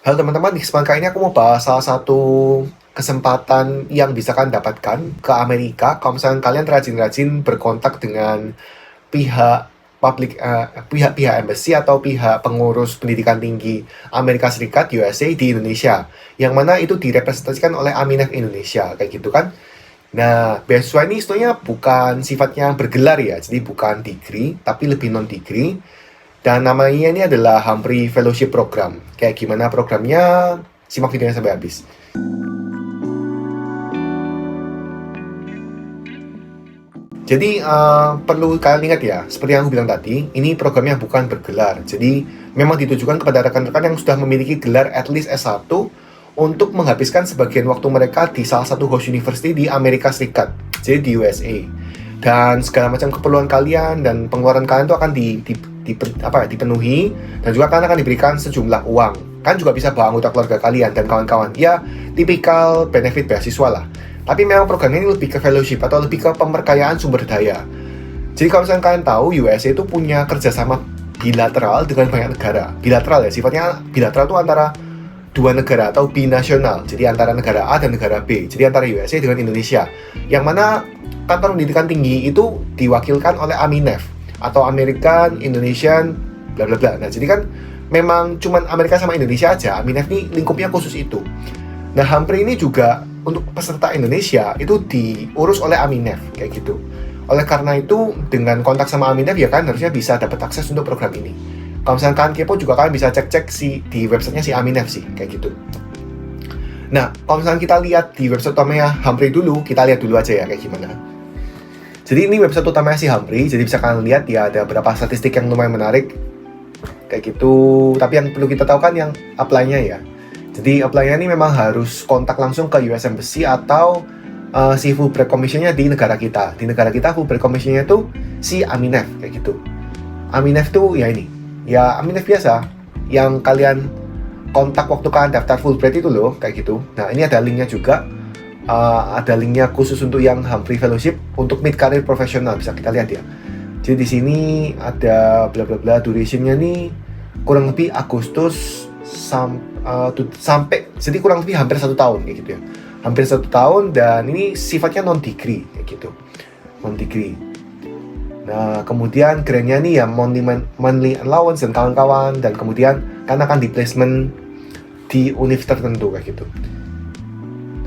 Halo teman-teman, di kesempatan kali ini aku mau bahas salah satu kesempatan yang bisa kalian dapatkan ke Amerika kalau misalnya kalian rajin-rajin berkontak dengan pihak pihak-pihak embassy atau pihak pengurus pendidikan tinggi Amerika Serikat USA di Indonesia, yang mana itu direpresentasikan oleh Aminef Indonesia kayak gitu kan. Nah, beasiswa ini sebenarnya bukan sifatnya bergelar ya, jadi bukan degree tapi lebih non degree, dan namanya ini adalah Humphrey Fellowship Program. Kayak gimana programnya? Simak videonya sampai habis. Jadi perlu kalian ingat ya, seperti yang aku bilang tadi, ini programnya bukan bergelar. Jadi memang ditujukan kepada rekan-rekan yang sudah memiliki gelar at least S1 untuk menghabiskan sebagian waktu mereka di salah satu host university di Amerika Serikat, jadi di USA. Dan segala macam keperluan kalian dan pengeluaran kalian itu akan dipenuhi, dan juga kalian akan diberikan sejumlah uang. Kan juga bisa bawa anggota keluarga kalian dan kawan-kawan. Ya, tipikal benefit beasiswa lah. Tapi memang program ini lebih ke fellowship atau lebih ke pemberkayaan sumber daya. Jadi kalau misalnya kalian tahu, USA itu punya kerjasama bilateral dengan banyak negara. Bilateral ya, sifatnya bilateral itu antara dua negara atau binasional. Jadi antara negara A dan negara B. Jadi antara USA dengan Indonesia. Yang mana kantor pendidikan tinggi itu diwakilkan oleh Aminef atau American Indonesian bla bla bla. Nah, jadi kan memang cuman Amerika sama Indonesia aja. Aminef ini lingkupnya khusus itu. Nah, Humphrey ini juga untuk peserta Indonesia itu diurus oleh Aminef kayak gitu. Oleh karena itu, dengan kontak sama Aminef ya kan harusnya bisa dapat akses untuk program ini. Kalau misalnya kalian kepo juga kalian bisa cek-cek di websitenya si Aminef sih kayak gitu. Nah, kalau misalnya kita lihat di website utamanya Humphrey dulu, kita lihat dulu aja ya kayak gimana. Jadi ini website utamanya si Humphrey, jadi bisa kalian lihat ya ada beberapa statistik yang lumayan menarik kayak gitu. Tapi yang perlu kita tahu kan yang apply-nya ya. Jadi apply-nya ini memang harus kontak langsung ke US Embassy atau si Fulbright Commission-nya di negara kita. Di negara kita Fulbright Commission-nya tuh si Aminef kayak gitu. Aminef tuh ya ini, ya Aminef biasa yang kalian kontak waktu kalian daftar Fulbright itu loh kayak gitu. Nah, ini ada linknya juga. Ada linknya khusus untuk yang Humphrey Fellowship untuk mid career profesional, bisa kita lihat ya. Jadi di sini ada bla bla bla, durationnya nih kurang lebih Agustus sampai jadi kurang lebih hampir 1 tahun kayak gitu ya, hampir 1 tahun, dan ini sifatnya non degree kayak gitu, non degree. Nah, kemudian grant-nya nih ya monthly allowance dan kawan-kawan, dan kemudian kan akan di placement di univ tertentu kayak gitu.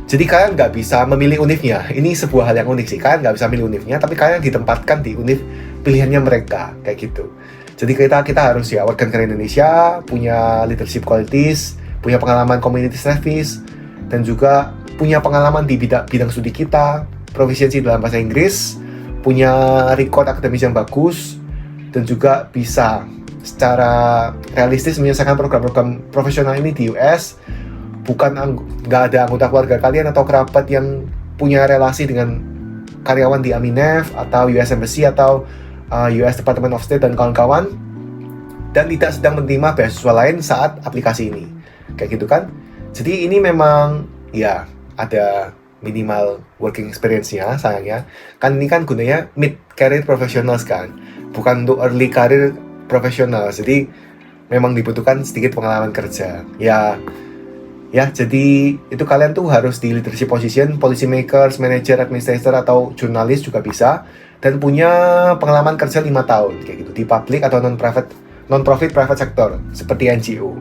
Jadi kalian nggak bisa memilih univnya. Ini sebuah hal yang unik sih. Kalian nggak bisa milih univnya, tapi kalian ditempatkan di univ pilihannya mereka kayak gitu. Jadi kita harus ya warga negara Indonesia, punya leadership qualities, punya pengalaman community service, dan juga punya pengalaman di bidang studi kita, proficiency dalam bahasa Inggris, punya record akademis yang bagus, dan juga bisa secara realistis menyelesaikan program-program profesional ini di US. Bukan nggak ada anggota keluarga kalian atau kerabat yang punya relasi dengan karyawan di Aminef atau US Embassy atau US Department of State dan kawan-kawan, dan tidak sedang menerima beasiswa lain saat aplikasi ini kayak gitu kan. Jadi ini memang ya ada minimal working experience-nya sayangnya kan. Ini kan gunanya mid career professionals kan, bukan untuk early career professional. Jadi memang dibutuhkan sedikit pengalaman kerja ya. Jadi itu kalian tuh harus di leadership position, policy makers, manager, administrator, atau jurnalis juga bisa, dan punya pengalaman kerja 5 tahun kayak gitu di public atau non-profit private sector seperti NGO.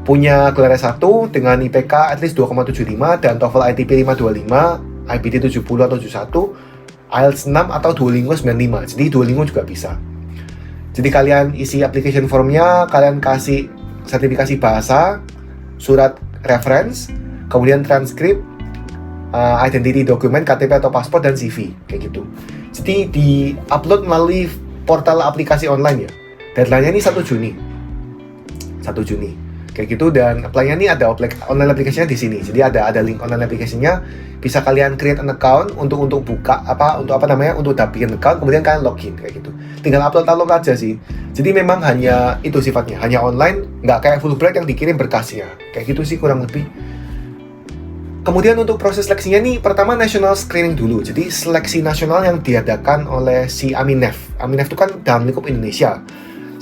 Punya gelar S1 dengan IPK at least 2,75 dan TOEFL ITP 525, IBT 70 atau 71, IELTS 6 atau Duolingo 95. Jadi Duolingo juga bisa. Jadi kalian isi application formnya, kalian kasih sertifikasi bahasa, surat reference, kemudian transkrip, identity document, KTP atau paspor, dan CV kayak gitu. Jadi di-upload melalui portal aplikasi online ya. Deadline-nya ini 1 Juni kayak gitu, dan apply-nya ini ada online aplikasinya di sini. Jadi ada link online aplikasinya, bisa kalian create an account untuk buka untuk bikin account, kemudian kalian login kayak gitu. Tinggal upload aja sih. Jadi memang hanya itu sifatnya, hanya online, nggak kayak Fulbright yang dikirim berkasnya kayak gitu sih kurang lebih. Kemudian untuk proses seleksinya nih, pertama national screening dulu. Jadi seleksi nasional yang diadakan oleh si Aminef. Aminef itu kan dalam lingkup Indonesia.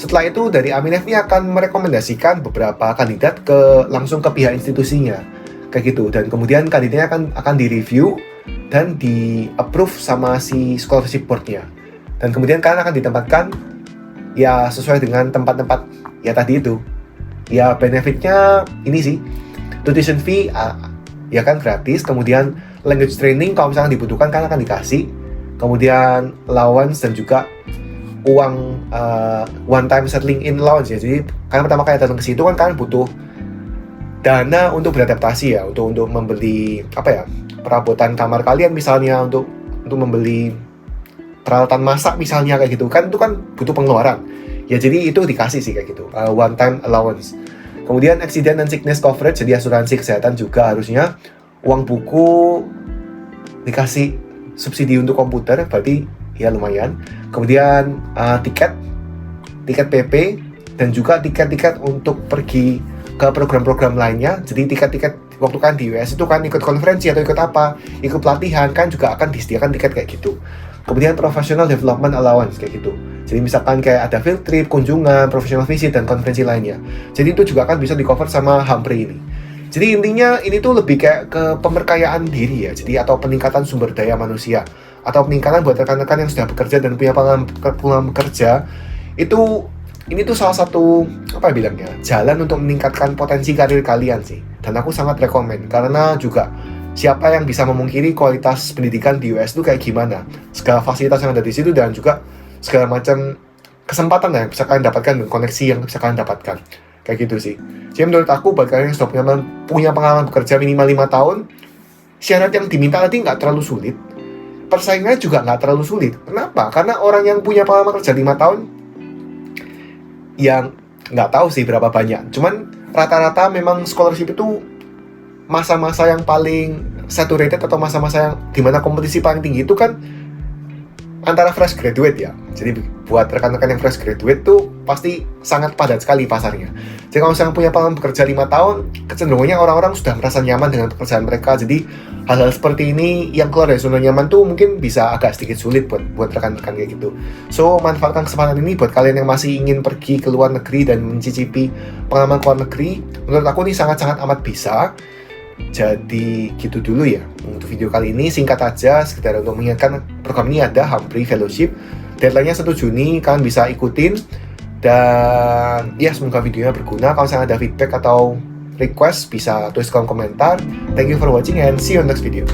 Setelah itu dari Aminef ini akan merekomendasikan beberapa kandidat langsung ke pihak institusinya, kayak gitu. Dan kemudian kandidatnya akan direview dan di-approve sama si scholarship board-nya. Dan kemudian kalian akan ditempatkan ya sesuai dengan tempat-tempat ya tadi itu. Ya benefitnya ini sih, tuition fee ya kan gratis, kemudian language training kalau misalnya dibutuhkan kan akan dikasih, kemudian allowance dan juga uang one time settling in allowance ya. Jadi kalian pertama kali datang ke situ kan kalian butuh dana untuk beradaptasi ya, untuk membeli perabotan kamar kalian misalnya, untuk membeli peralatan masak misalnya kayak gitu kan, itu kan butuh pengeluaran ya. Jadi itu dikasih sih kayak gitu, one time allowance. Kemudian accident and sickness coverage, jadi asuransi kesehatan juga harusnya. Uang buku dikasih subsidi untuk komputer, berarti ya lumayan. Kemudian tiket PP dan juga tiket-tiket untuk pergi ke program-program lainnya. Jadi tiket-tiket waktu kan di US itu kan ikut konferensi atau ikut pelatihan kan juga akan disediakan tiket kayak gitu. Kemudian professional development allowance kayak gitu. Jadi misalkan kayak ada field trip, kunjungan, professional visit, dan konferensi lainnya. Jadi itu juga akan bisa di cover sama Humphrey ini. Jadi intinya ini tuh lebih kayak ke pemberkayaan diri ya. Jadi atau peningkatan sumber daya manusia, atau peningkatan buat rekan-rekan yang sudah bekerja dan punya pengalaman bekerja. Ini tuh salah satu jalan untuk meningkatkan potensi karir kalian sih. Dan aku sangat rekomen karena juga siapa yang bisa memungkiri kualitas pendidikan di US itu kayak gimana, segala fasilitas yang ada di situ, dan juga segala macam kesempatan yang bisa kalian dapatkan dan koneksi yang bisa kalian dapatkan, kayak gitu sih. Jadi menurut aku buat kalian yang sudah punya pengalaman bekerja minimal 5 tahun, syarat yang diminta tadi nggak terlalu sulit, persaingannya juga nggak terlalu sulit. Kenapa? Karena orang yang punya pengalaman kerja 5 tahun yang nggak tahu sih berapa banyak, cuman rata-rata memang scholarship itu masa-masa yang paling saturated atau masa-masa yang dimana kompetisi paling tinggi itu kan antara fresh graduate ya. Jadi buat rekan-rekan yang fresh graduate tuh pasti sangat padat sekali pasarnya. Jadi kalau misalnya punya pengalaman bekerja 5 tahun, kecenderungannya orang-orang sudah merasa nyaman dengan pekerjaan mereka. Jadi hal-hal seperti ini yang keluar dari zona nyaman tuh mungkin bisa agak sedikit sulit buat rekan-rekan kayak gitu. So manfaatkan kesempatan ini buat kalian yang masih ingin pergi ke luar negeri dan mencicipi pengalaman ke luar negeri. Menurut aku ini sangat-sangat amat bisa. Jadi gitu dulu ya untuk video kali ini, singkat aja sekedar untuk mengingatkan program ini ada Humphrey Fellowship. Deadline-nya 1 Juni, kalian bisa ikutin. Dan ya semoga videonya berguna. Kalau misalnya ada feedback atau request bisa tulis kolom komentar. Thank you for watching and see you on next video.